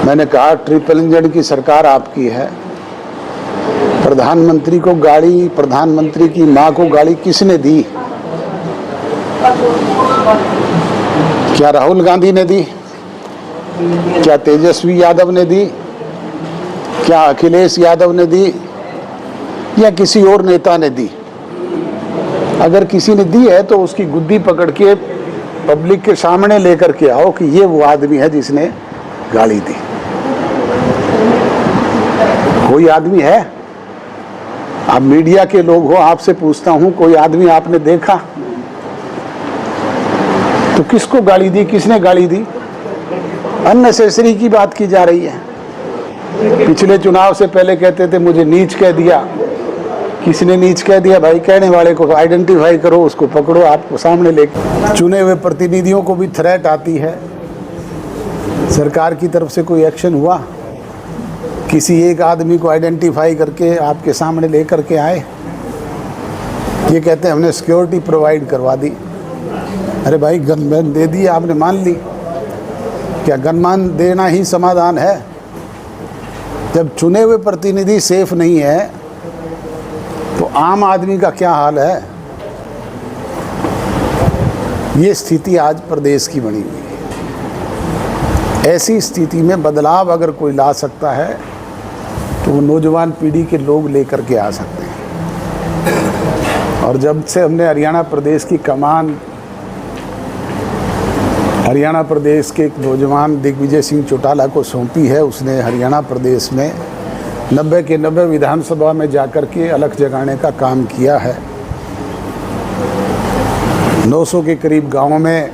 मैंने कहा triple engine की सरकार आपकी है, प्रधानमंत्री को गाड़ी, प्रधानमंत्री की मां को गाड़ी किसने दी? क्या राहुल गांधी ने दी? क्या तेजस्वी यादव ने दी? क्या अखिलेश यादव ने दी? या किसी और नेता ने दी? अगर किसी ने दी है तो उसकी गुद्दी पकड़ के पब्लिक के सामने लेकर के आओ कि ये वो आदमी है जिसने गाड़ी दी। कोई आदमी है? आप मीडिया के लोग हो, आपसे पूछता हूं, कोई आदमी आपने देखा? तो किसको गाड़ी दी, किसने गाड़ी दी? अननेसेसरी की बात की जा रही है। पिछले चुनाव से पहले कहते थे मुझे नीच कह दिया। किसने नीच कह दिया भाई? कहने वाले को आइडेंटिफाई करो, उसको पकड़ो, आपको सामने लेकर। चुने हुए प्रतिनिधियों को भी थ्रेट आती है। सरकार की तरफ से कोई एक्शन हुआ? किसी एक आदमी को आइडेंटिफाई करके आपके सामने लेकर के आए? ये कहते हैं हमने सिक्योरिटी प्रोवाइड करवा दी। अरे भाई गनमैन दे दी, आपने मान ली। क्या गनमैन देना ही समाधान है? जब चुने हुए प्रतिनिधि सेफ नहीं है तो आम आदमी का क्या हाल है? ये स्थिति आज प्रदेश की बनी हुई है। ऐसी स्थिति में बदलाव अगर कोई ला सकता है तो वो नौजवान पीढ़ी के लोग लेकर के आ सकते हैं। और जब से हमने हरियाणा प्रदेश की कमान हरियाणा प्रदेश के एक नौजवान दिग्विजय सिंह चौटाला को सौंपी है, उसने हरियाणा प्रदेश में 90 के 90 विधानसभा में जाकर के अलख जगाने का काम किया है। 900 के करीब गांवों में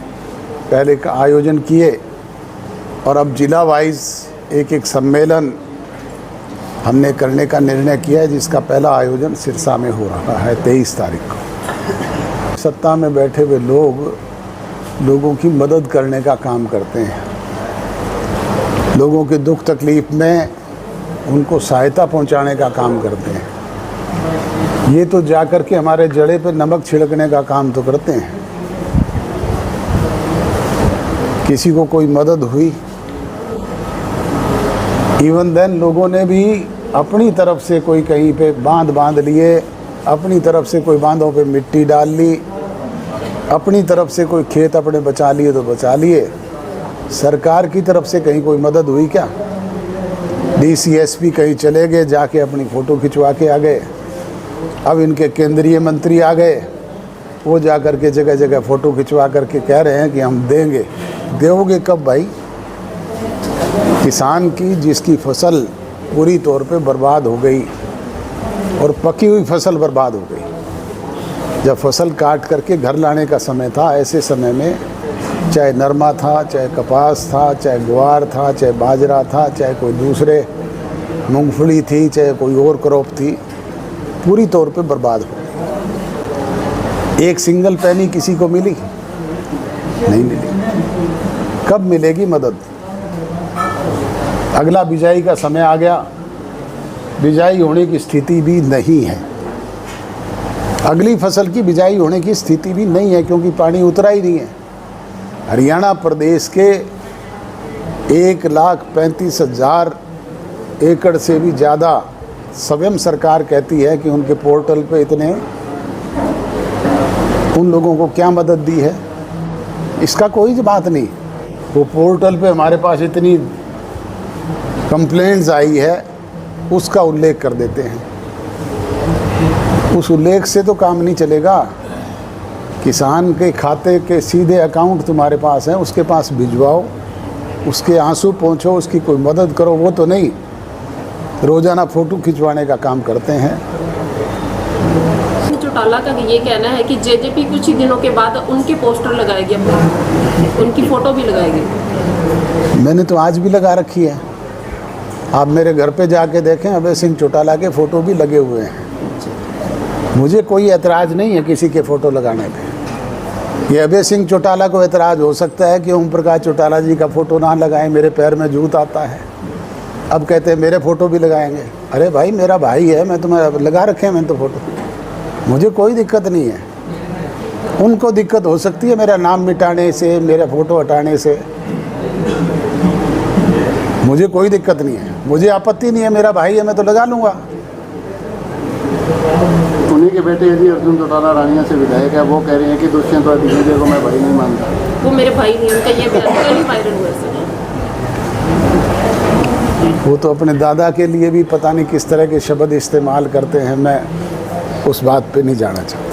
पहले का आयोजन किए और अब जिला वाइज एक एक सम्मेलन हमने करने का निर्णय किया है, जिसका पहला आयोजन सिरसा में हो रहा है 23 तारीख को। सत्ता में बैठे हुए लोगों की मदद करने का काम करते हैं, लोगों के दुख तकलीफ में उनको सहायता पहुंचाने का काम करते हैं। ये तो जाकर के हमारे जड़े पे नमक छिड़कने का काम तो करते हैं। किसी को कोई मदद हुई, इवन देन लोगों ने भी अपनी तरफ से कोई कहीं पे बांध लिए, अपनी तरफ से कोई बांधों पे मिट्टी डाल ली, अपनी तरफ से कोई खेत अपने बचा लिए तो बचा लिए। सरकार की तरफ से कहीं कोई मदद हुई क्या? DCSP कहीं चले गए, जाके अपनी फ़ोटो खिंचवा के आ गए। अब इनके केंद्रीय मंत्री आ गए, वो जा कर के जगह जगह फ़ोटो खिंचवा करके कह रहे हैं कि हम देंगे। दोगे कब भाई? किसान की जिसकी फसल पूरी तौर पे बर्बाद हो गई और पकी हुई फसल बर्बाद हो गई, जब फसल काट करके घर लाने का समय था, ऐसे समय में चाहे नरमा था, चाहे कपास था, चाहे ग्वार था, चाहे बाजरा था, चाहे कोई दूसरे मूंगफली थी, चाहे कोई और क्रॉप थी, पूरी तौर पे बर्बाद हो गई। एक सिंगल पैनी किसी को मिली? नहीं मिली। कब मिलेगी मदद? अगला बिजाई का समय आ गया, बिजाई होने की स्थिति भी नहीं है। अगली फसल की बिजाई होने की स्थिति भी नहीं है, क्योंकि पानी उतरा ही नहीं है। हरियाणा प्रदेश के 1,35,000 एकड़ से भी ज़्यादा स्वयं सरकार कहती है कि उनके पोर्टल पे इतने, उन लोगों को क्या मदद दी है इसका कोई बात नहीं। वो पोर्टल पे हमारे पास इतनी कंप्लेंट्स आई है, उसका उल्लेख कर देते हैं। उस उल्लेख से तो काम नहीं चलेगा। किसान के खाते के सीधे अकाउंट तुम्हारे पास हैं, उसके पास भिजवाओ, उसके आंसू पहुँचो, उसकी कोई मदद करो। वो तो नहीं, रोज़ाना फ़ोटो खिंचवाने का काम करते हैं। चौटाला का ये कहना है कि जेजेपी कुछ ही दिनों के बाद उनके पोस्टर लगाएगी, उनकी फ़ोटो भी लगाएगी। मैंने तो आज भी लगा रखी है। आप मेरे घर पे जाके देखें, अभय सिंह चौटाला के फ़ोटो भी लगे हुए हैं। मुझे कोई एतराज़ नहीं है किसी के फ़ोटो लगाने पे। ये अभय सिंह चौटाला को एतराज़ हो सकता है कि ओम प्रकाश चौटाला जी का फ़ोटो ना लगाएं, मेरे पैर में जूत आता है। अब कहते हैं मेरे फ़ोटो भी लगाएंगे। अरे भाई मेरा भाई है, मैं तुम्हें लगा रखे हैं मैंने तो फ़ोटो, मुझे कोई दिक्कत नहीं है। उनको दिक्कत हो सकती है मेरा नाम मिटाने से, मेरा फ़ोटो हटाने से। मुझे कोई दिक्कत नहीं है, मुझे आपत्ति नहीं है, मेरा भाई है, मैं तो लगा लूँगा। उन्हीं के बेटे यदि अर्जुन चौटाला रानिया से विधायक है, वो कह रहे हैं कि दुष्यंत और दिग्विजय को मैं भाई नहीं मानता। वो मेरे भाई नहीं, उनका ये बयान कल ही वायरल हुआ सर। वो तो अपने दादा के लिए भी पता नहीं किस तरह के शब्द इस्तेमाल करते हैं, मैं उस बात पे नहीं जाना चाहता।